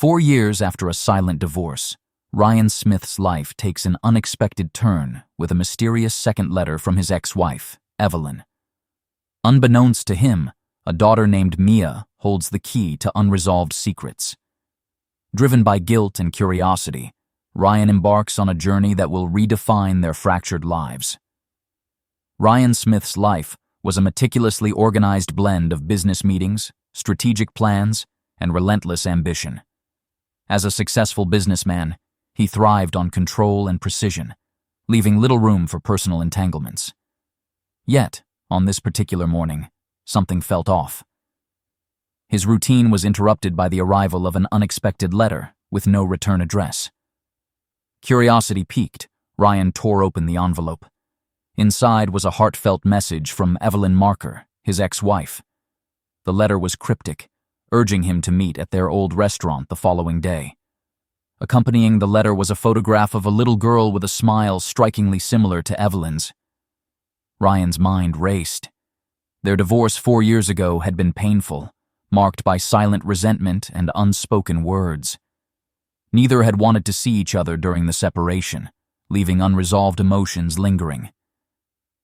4 years after a silent divorce, Ryan Smith's life takes an unexpected turn with a mysterious second letter from his ex-wife, Evelyn. Unbeknownst to him, a daughter named Mia holds the key to unresolved secrets. Driven by guilt and curiosity, Ryan embarks on a journey that will redefine their fractured lives. Ryan Smith's life was a meticulously organized blend of business meetings, strategic plans, and relentless ambition. As a successful businessman, he thrived on control and precision, leaving little room for personal entanglements. Yet, on this particular morning, something felt off. His routine was interrupted by the arrival of an unexpected letter with no return address. Curiosity piqued, Ryan tore open the envelope. Inside was a heartfelt message from Evelyn Marker, his ex-wife. The letter was cryptic, urging him to meet at their old restaurant the following day. Accompanying the letter was a photograph of a little girl with a smile strikingly similar to Evelyn's. Ryan's mind raced. Their divorce 4 years ago had been painful, marked by silent resentment and unspoken words. Neither had wanted to see each other during the separation, leaving unresolved emotions lingering.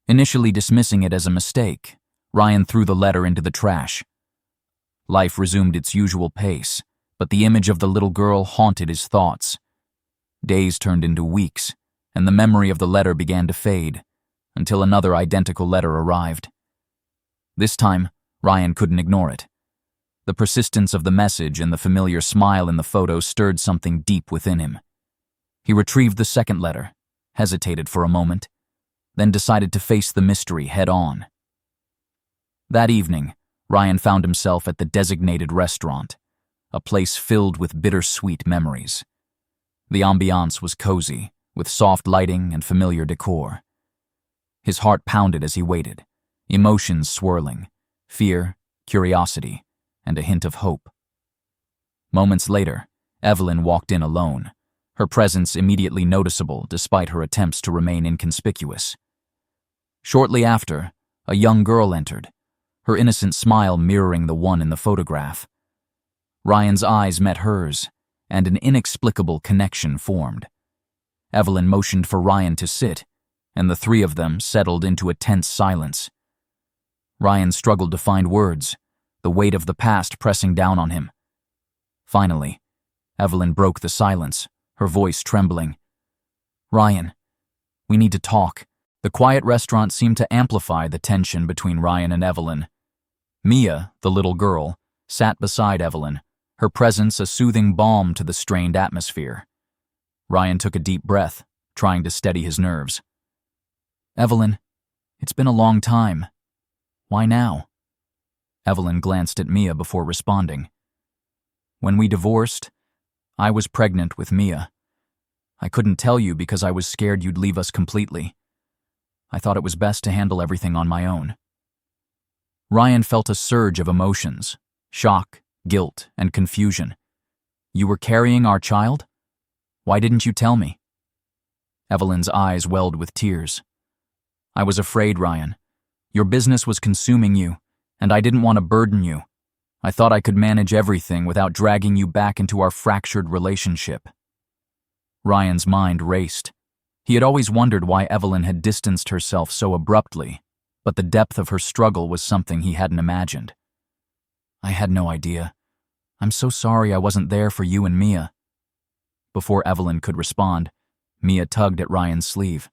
Initially dismissing it as a mistake, Ryan threw the letter into the trash. Life resumed its usual pace, but the image of the little girl haunted his thoughts. Days turned into weeks, and the memory of the letter began to fade, until another identical letter arrived. This time, Ryan couldn't ignore it. The persistence of the message and the familiar smile in the photo stirred something deep within him. He retrieved the second letter, hesitated for a moment, then decided to face the mystery head-on. That evening, Ryan found himself at the designated restaurant, a place filled with bittersweet memories. The ambiance was cozy, with soft lighting and familiar decor. His heart pounded as he waited, emotions swirling, fear, curiosity, and a hint of hope. Moments later, Evelyn walked in alone, her presence immediately noticeable despite her attempts to remain inconspicuous. Shortly after, a young girl entered, her innocent smile mirroring the one in the photograph. Ryan's eyes met hers, and an inexplicable connection formed. Evelyn motioned for Ryan to sit, and the three of them settled into a tense silence. Ryan struggled to find words, the weight of the past pressing down on him. Finally, Evelyn broke the silence, her voice trembling. "Ryan, we need to talk." The quiet restaurant seemed to amplify the tension between Ryan and Evelyn. Mia, the little girl, sat beside Evelyn, her presence a soothing balm to the strained atmosphere. Ryan took a deep breath, trying to steady his nerves. "Evelyn, it's been a long time. Why now?" Evelyn glanced at Mia before responding. "When we divorced, I was pregnant with Mia. I couldn't tell you because I was scared you'd leave us completely. I thought it was best to handle everything on my own." Ryan felt a surge of emotions, shock, guilt, and confusion. "You were carrying our child? Why didn't you tell me?" Evelyn's eyes welled with tears. "I was afraid, Ryan. Your business was consuming you, and I didn't want to burden you. I thought I could manage everything without dragging you back into our fractured relationship." Ryan's mind raced. He had always wondered why Evelyn had distanced herself so abruptly, but the depth of her struggle was something he hadn't imagined. "I had no idea. I'm so sorry I wasn't there for you and Mia." Before Evelyn could respond, Mia tugged at Ryan's sleeve.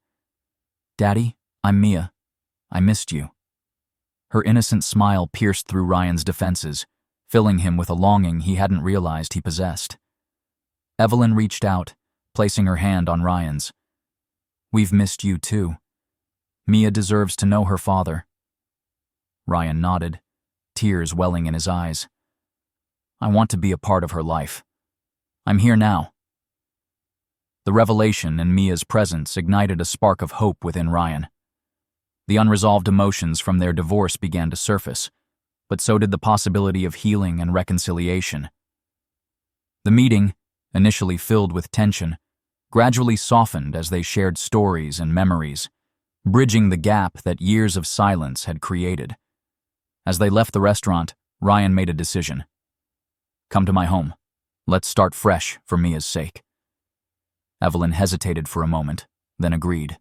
"Daddy, I'm Mia. I missed you." Her innocent smile pierced through Ryan's defenses, filling him with a longing he hadn't realized he possessed. Evelyn reached out, placing her hand on Ryan's. "We've missed you too. Mia deserves to know her father." Ryan nodded, tears welling in his eyes. "I want to be a part of her life. I'm here now." The revelation in Mia's presence ignited a spark of hope within Ryan. The unresolved emotions from their divorce began to surface, but so did the possibility of healing and reconciliation. The meeting, initially filled with tension, gradually softened as they shared stories and memories, bridging the gap that years of silence had created. As they left the restaurant, Ryan made a decision. "Come to my home. Let's start fresh for Mia's sake. Evelyn hesitated for a moment, then agreed.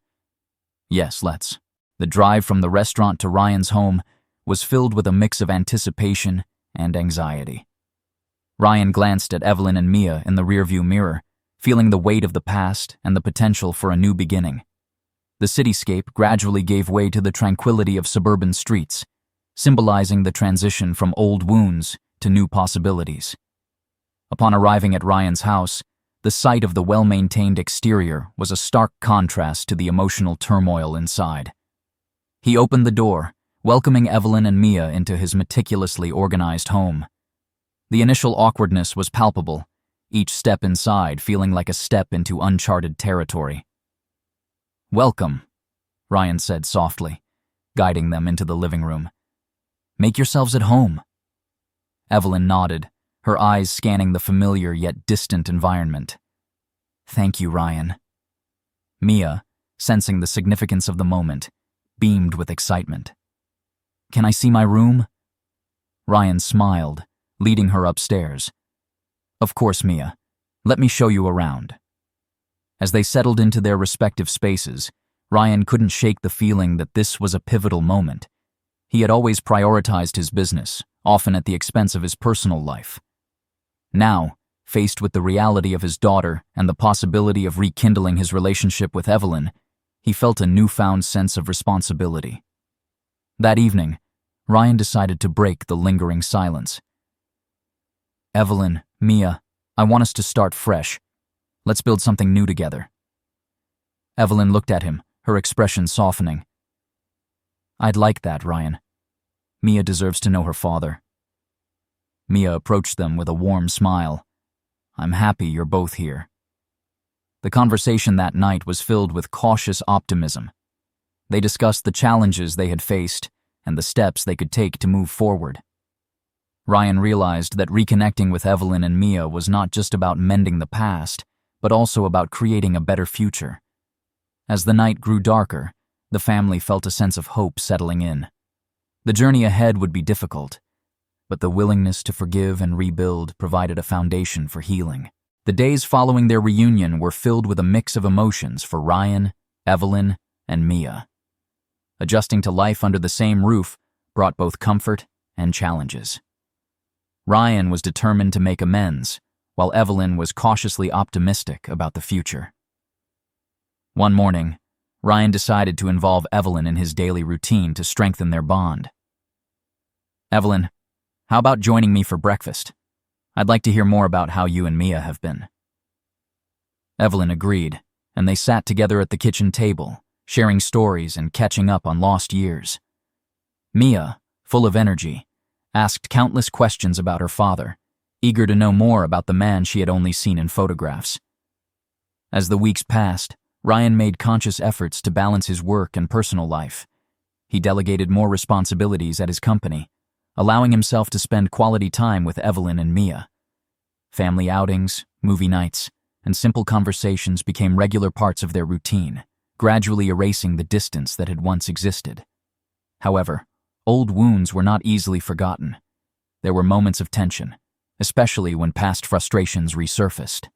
Yes, let's. The drive from the restaurant to Ryan's home was filled with a mix of anticipation and anxiety. Ryan glanced at Evelyn and Mia in the rearview mirror, feeling the weight of the past and the potential for a new beginning. The cityscape gradually gave way to the tranquility of suburban streets, symbolizing the transition from old wounds to new possibilities. Upon arriving at Ryan's house, the sight of the well-maintained exterior was a stark contrast to the emotional turmoil inside. He opened the door, welcoming Evelyn and Mia into his meticulously organized home. The initial awkwardness was palpable, each step inside feeling like a step into uncharted territory. "Welcome," Ryan said softly, guiding them into the living room. "Make yourselves at home." Evelyn nodded, her eyes scanning the familiar yet distant environment. "Thank you, Ryan." Mia, sensing the significance of the moment, beamed with excitement. "Can I see my room?" Ryan smiled, leading her upstairs. "Of course, Mia. Let me show you around." As they settled into their respective spaces, Ryan couldn't shake the feeling that this was a pivotal moment. He had always prioritized his business, often at the expense of his personal life. Now, faced with the reality of his daughter and the possibility of rekindling his relationship with Evelyn, he felt a newfound sense of responsibility. That evening, Ryan decided to break the lingering silence. "Evelyn, Mia, I want us to start fresh. Let's build something new together." Evelyn looked at him, her expression softening. "I'd like that, Ryan. Mia deserves to know her father." Mia approached them with a warm smile. "I'm happy you're both here." The conversation that night was filled with cautious optimism. They discussed the challenges they had faced and the steps they could take to move forward. Ryan realized that reconnecting with Evelyn and Mia was not just about mending the past, but also about creating a better future. As the night grew darker, the family felt a sense of hope settling in. The journey ahead would be difficult, but the willingness to forgive and rebuild provided a foundation for healing. The days following their reunion were filled with a mix of emotions for Ryan, Evelyn, and Mia. Adjusting to life under the same roof brought both comfort and challenges. Ryan was determined to make amends, while Evelyn was cautiously optimistic about the future. One morning, Ryan decided to involve Evelyn in his daily routine to strengthen their bond. "Evelyn, how about joining me for breakfast? I'd like to hear more about how you and Mia have been." Evelyn agreed, and they sat together at the kitchen table, sharing stories and catching up on lost years. Mia, full of energy, asked countless questions about her father, eager to know more about the man she had only seen in photographs. As the weeks passed, Ryan made conscious efforts to balance his work and personal life. He delegated more responsibilities at his company, allowing himself to spend quality time with Evelyn and Mia. Family outings, movie nights, and simple conversations became regular parts of their routine, gradually erasing the distance that had once existed. However, old wounds were not easily forgotten. There were moments of tension, especially when past frustrations resurfaced.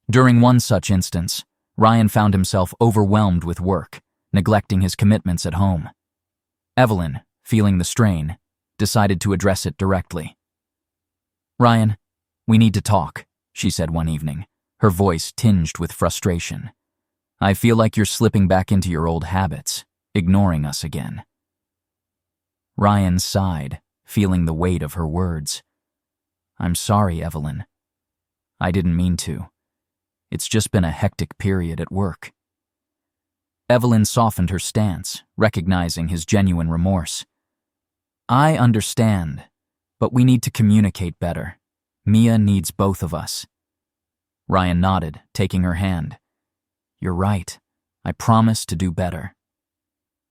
During one such instance, Ryan found himself overwhelmed with work, neglecting his commitments at home. Evelyn, feeling the strain, decided to address it directly. "Ryan, we need to talk," she said one evening, her voice tinged with frustration. "I feel like you're slipping back into your old habits, ignoring us again." Ryan sighed, feeling the weight of her words. "I'm sorry, Evelyn. I didn't mean to. It's just been a hectic period at work." Evelyn softened her stance, recognizing his genuine remorse. "I understand, but we need to communicate better. Mia needs both of us." Ryan nodded, taking her hand. "You're right. I promise to do better."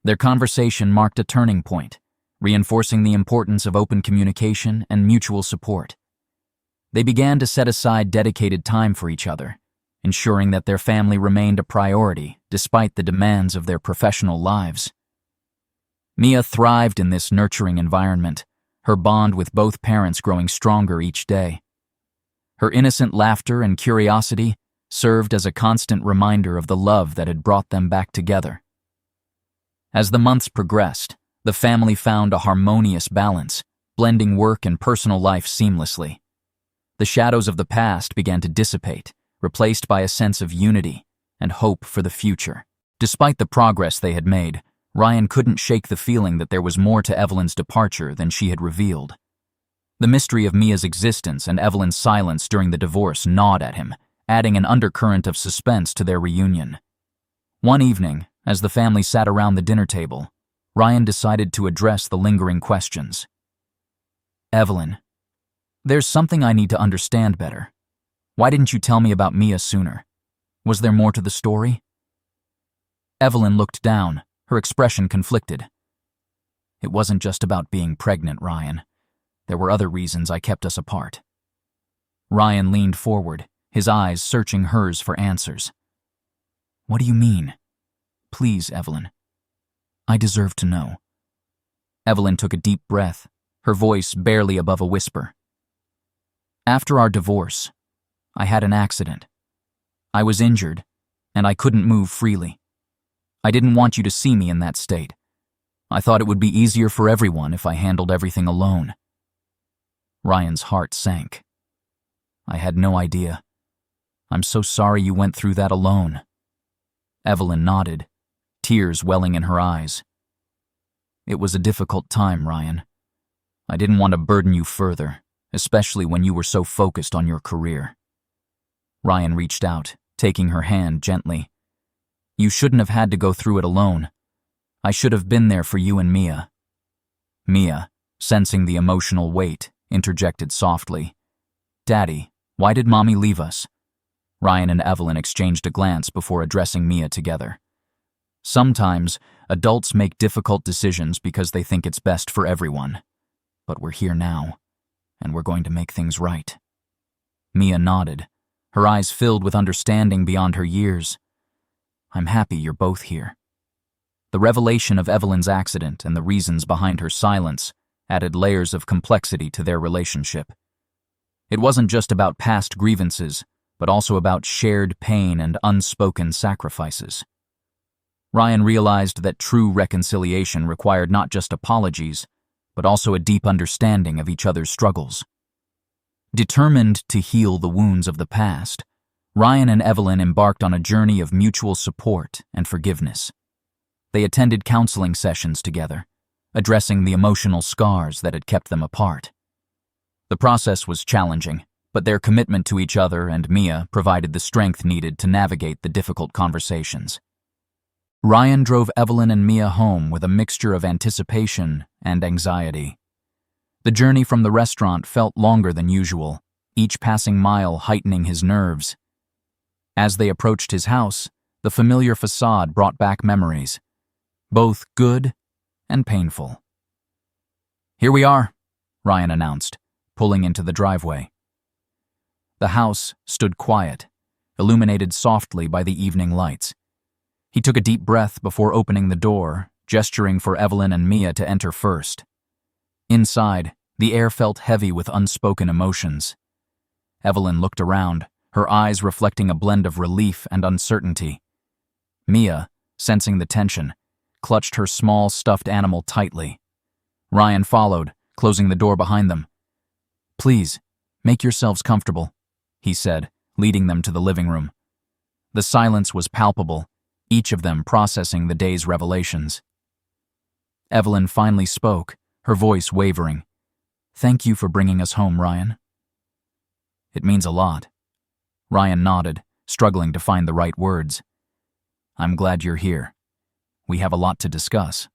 Their conversation marked a turning point, reinforcing the importance of open communication and mutual support. They began to set aside dedicated time for each other, ensuring that their family remained a priority despite the demands of their professional lives. Mia thrived in this nurturing environment, her bond with both parents growing stronger each day. Her innocent laughter and curiosity served as a constant reminder of the love that had brought them back together. As the months progressed, the family found a harmonious balance, blending work and personal life seamlessly. The shadows of the past began to dissipate, replaced by a sense of unity and hope for the future. Despite the progress they had made, Ryan couldn't shake the feeling that there was more to Evelyn's departure than she had revealed. The mystery of Mia's existence and Evelyn's silence during the divorce gnawed at him, adding an undercurrent of suspense to their reunion. One evening, as the family sat around the dinner table, Ryan decided to address the lingering questions. "Evelyn, there's something I need to understand better. Why didn't you tell me about Mia sooner? Was there more to the story?" Evelyn looked down, her expression conflicted. "It wasn't just about being pregnant, Ryan. There were other reasons I kept us apart." Ryan leaned forward, his eyes searching hers for answers. "What do you mean? Please, Evelyn. I deserve to know." Evelyn took a deep breath, her voice barely above a whisper. "After our divorce, I had an accident. I was injured, and I couldn't move freely. I didn't want you to see me in that state. I thought it would be easier for everyone if I handled everything alone." Ryan's heart sank. "I had no idea. I'm so sorry you went through that alone." Evelyn nodded, tears welling in her eyes. "It was a difficult time, Ryan. I didn't want to burden you further, especially when you were so focused on your career." Ryan reached out, taking her hand gently. "You shouldn't have had to go through it alone. I should have been there for you and Mia." Mia, sensing the emotional weight, interjected softly. "Daddy, why did Mommy leave us?" Ryan and Evelyn exchanged a glance before addressing Mia together. "Sometimes, adults make difficult decisions because they think it's best for everyone. But we're here now, and we're going to make things right." Mia nodded, her eyes filled with understanding beyond her years. "I'm happy you're both here." The revelation of Evelyn's accident and the reasons behind her silence added layers of complexity to their relationship. It wasn't just about past grievances, but also about shared pain and unspoken sacrifices. Ryan realized that true reconciliation required not just apologies, but also a deep understanding of each other's struggles. Determined to heal the wounds of the past, Ryan and Evelyn embarked on a journey of mutual support and forgiveness. They attended counseling sessions together, addressing the emotional scars that had kept them apart. The process was challenging, but their commitment to each other and Mia provided the strength needed to navigate the difficult conversations. Ryan drove Evelyn and Mia home with a mixture of anticipation and anxiety. The journey from the restaurant felt longer than usual, each passing mile heightening his nerves. As they approached his house, the familiar facade brought back memories, both good and painful. "Here we are," Ryan announced, pulling into the driveway. The house stood quiet, illuminated softly by the evening lights. He took a deep breath before opening the door, gesturing for Evelyn and Mia to enter first. Inside, the air felt heavy with unspoken emotions. Evelyn looked around, her eyes reflecting a blend of relief and uncertainty. Mia, sensing the tension, clutched her small stuffed animal tightly. Ryan followed, closing the door behind them. "Please, make yourselves comfortable," he said, leading them to the living room. The silence was palpable, each of them processing the day's revelations. Evelyn finally spoke, her voice wavering. "Thank you for bringing us home, Ryan." "It means a lot." Ryan nodded, struggling to find the right words. "I'm glad you're here. We have a lot to discuss."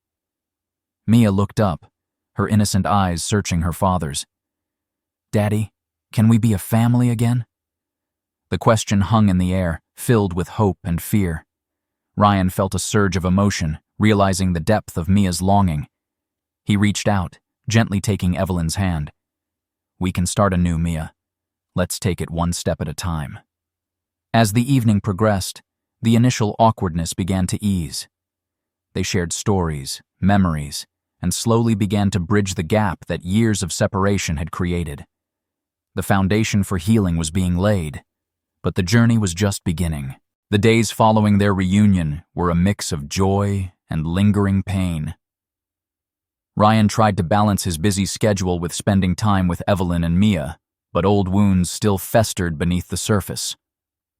Mia looked up, her innocent eyes searching her father's. "Daddy, can we be a family again?" The question hung in the air, filled with hope and fear. Ryan felt a surge of emotion, realizing the depth of Mia's longing. He reached out, gently taking Evelyn's hand. "We can start anew, Mia. Let's take it one step at a time." As the evening progressed, the initial awkwardness began to ease. They shared stories, memories, and slowly began to bridge the gap that years of separation had created. The foundation for healing was being laid, but the journey was just beginning. The days following their reunion were a mix of joy and lingering pain. Ryan tried to balance his busy schedule with spending time with Evelyn and Mia, but old wounds still festered beneath the surface.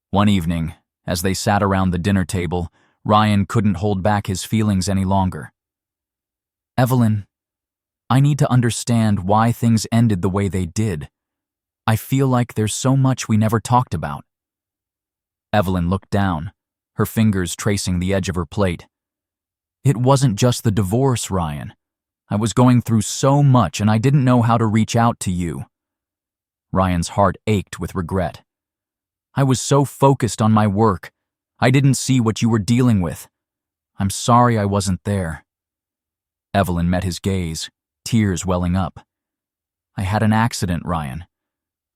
One evening, as they sat around the dinner table, Ryan couldn't hold back his feelings any longer. "Evelyn, I need to understand why things ended the way they did. I feel like there's so much we never talked about." Evelyn looked down, her fingers tracing the edge of her plate. "It wasn't just the divorce, Ryan. I was going through so much and I didn't know how to reach out to you." Ryan's heart ached with regret. "I was so focused on my work. I didn't see what you were dealing with. I'm sorry I wasn't there." Evelyn met his gaze, tears welling up. "I had an accident, Ryan.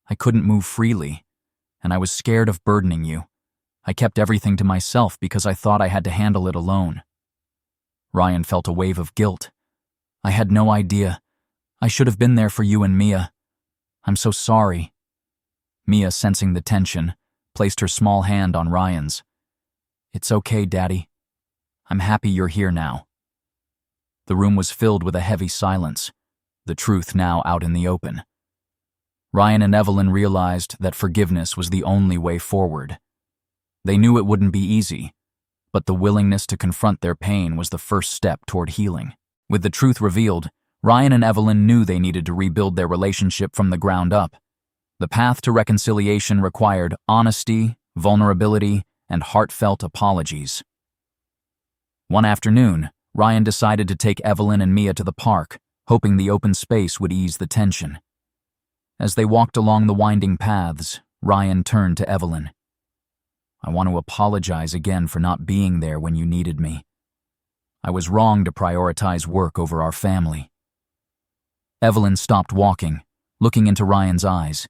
I couldn't move freely, and I was scared of burdening you. I kept everything to myself because I thought I had to handle it alone." Ryan felt a wave of guilt. "I had no idea. I should have been there for you and Mia. I'm so sorry." Mia, sensing the tension, placed her small hand on Ryan's. "It's okay, Daddy. I'm happy you're here now." The room was filled with a heavy silence, the truth now out in the open. Ryan and Evelyn realized that forgiveness was the only way forward. They knew it wouldn't be easy, but the willingness to confront their pain was the first step toward healing. With the truth revealed, Ryan and Evelyn knew they needed to rebuild their relationship from the ground up. The path to reconciliation required honesty, vulnerability, and heartfelt apologies. One afternoon, Ryan decided to take Evelyn and Mia to the park, hoping the open space would ease the tension. As they walked along the winding paths, Ryan turned to Evelyn. "I want to apologize again for not being there when you needed me. I was wrong to prioritize work over our family." Evelyn stopped walking, looking into Ryan's eyes.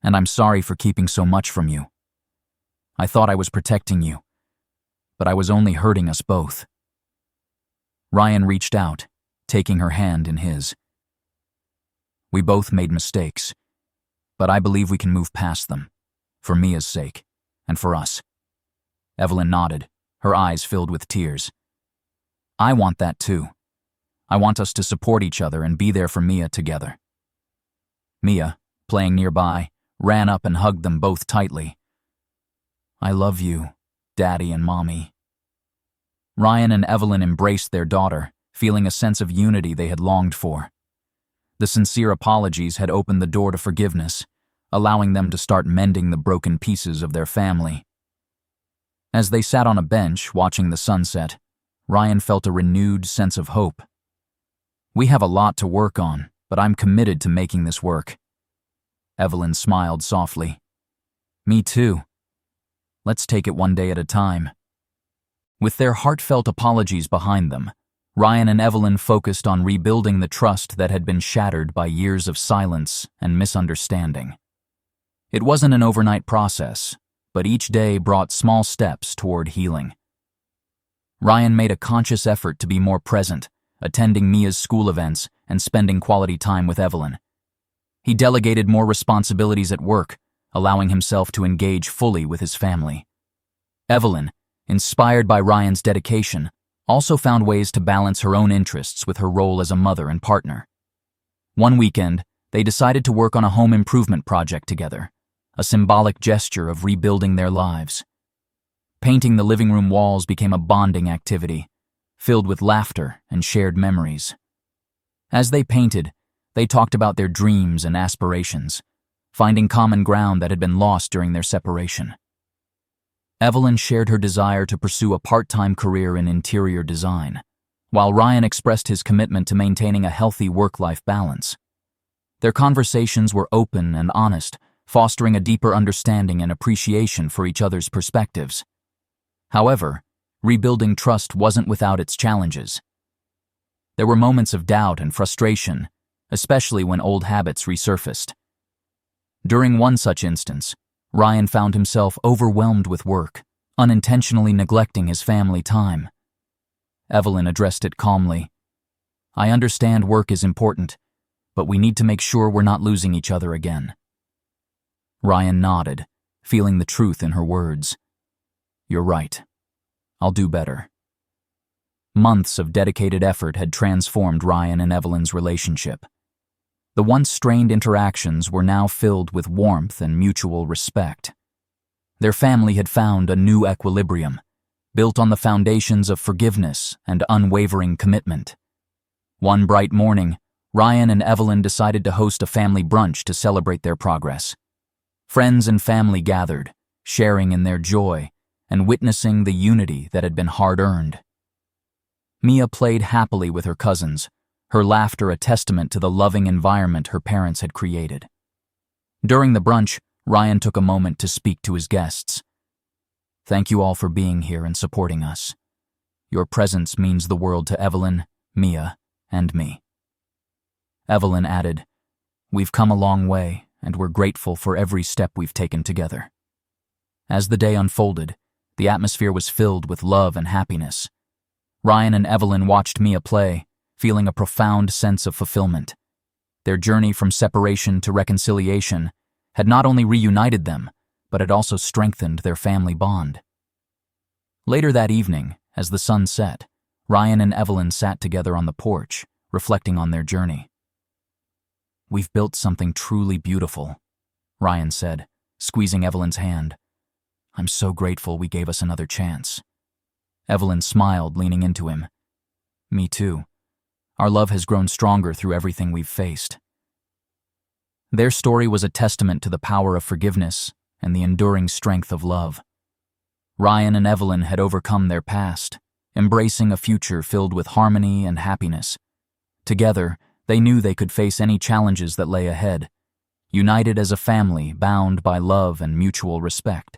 "And I'm sorry for keeping so much from you. I thought I was protecting you, but I was only hurting us both." Ryan reached out, taking her hand in his. "We both made mistakes, but I believe we can move past them, for Mia's sake, and for us." Evelyn nodded, her eyes filled with tears. "I want that too. I want us to support each other and be there for Mia together." Mia, playing nearby, ran up and hugged them both tightly. "I love you, Daddy and Mommy." Ryan and Evelyn embraced their daughter, feeling a sense of unity they had longed for. The sincere apologies had opened the door to forgiveness, allowing them to start mending the broken pieces of their family. As they sat on a bench watching the sunset, Ryan felt a renewed sense of hope. "We have a lot to work on, but I'm committed to making this work." Evelyn smiled softly. "Me too. Let's take it one day at a time." With their heartfelt apologies behind them, Ryan and Evelyn focused on rebuilding the trust that had been shattered by years of silence and misunderstanding. It wasn't an overnight process, but each day brought small steps toward healing. Ryan made a conscious effort to be more present, attending Mia's school events and spending quality time with Evelyn. He delegated more responsibilities at work, allowing himself to engage fully with his family. Evelyn, inspired by Ryan's dedication, also found ways to balance her own interests with her role as a mother and partner. One weekend, they decided to work on a home improvement project together, a symbolic gesture of rebuilding their lives. Painting the living room walls became a bonding activity, filled with laughter and shared memories. As they painted, they talked about their dreams and aspirations, finding common ground that had been lost during their separation. Evelyn shared her desire to pursue a part-time career in interior design, while Ryan expressed his commitment to maintaining a healthy work-life balance. Their conversations were open and honest, fostering a deeper understanding and appreciation for each other's perspectives. However, rebuilding trust wasn't without its challenges. There were moments of doubt and frustration, especially when old habits resurfaced. During one such instance, Ryan found himself overwhelmed with work, unintentionally neglecting his family time. Evelyn addressed it calmly. "I understand work is important, but we need to make sure we're not losing each other again." Ryan nodded, feeling the truth in her words. "You're right. I'll do better." Months of dedicated effort had transformed Ryan and Evelyn's relationship. The once strained interactions were now filled with warmth and mutual respect. Their family had found a new equilibrium, built on the foundations of forgiveness and unwavering commitment. One bright morning, Ryan and Evelyn decided to host a family brunch to celebrate their progress. Friends and family gathered, sharing in their joy and witnessing the unity that had been hard-earned. Mia played happily with her cousins, her laughter a testament to the loving environment her parents had created. During the brunch, Ryan took a moment to speak to his guests. "Thank you all for being here and supporting us. Your presence means the world to Evelyn, Mia, and me." Evelyn added, "We've come a long way, and we're grateful for every step we've taken together." As the day unfolded, the atmosphere was filled with love and happiness. Ryan and Evelyn watched Mia play, feeling a profound sense of fulfillment. Their journey from separation to reconciliation had not only reunited them, but had also strengthened their family bond. Later that evening, as the sun set, Ryan and Evelyn sat together on the porch, reflecting on their journey. "We've built something truly beautiful," Ryan said, squeezing Evelyn's hand. "I'm so grateful we gave us another chance." Evelyn smiled, leaning into him. "Me too. Our love has grown stronger through everything we've faced." Their story was a testament to the power of forgiveness and the enduring strength of love. Ryan and Evelyn had overcome their past, embracing a future filled with harmony and happiness. Together, they knew they could face any challenges that lay ahead, united as a family bound by love and mutual respect.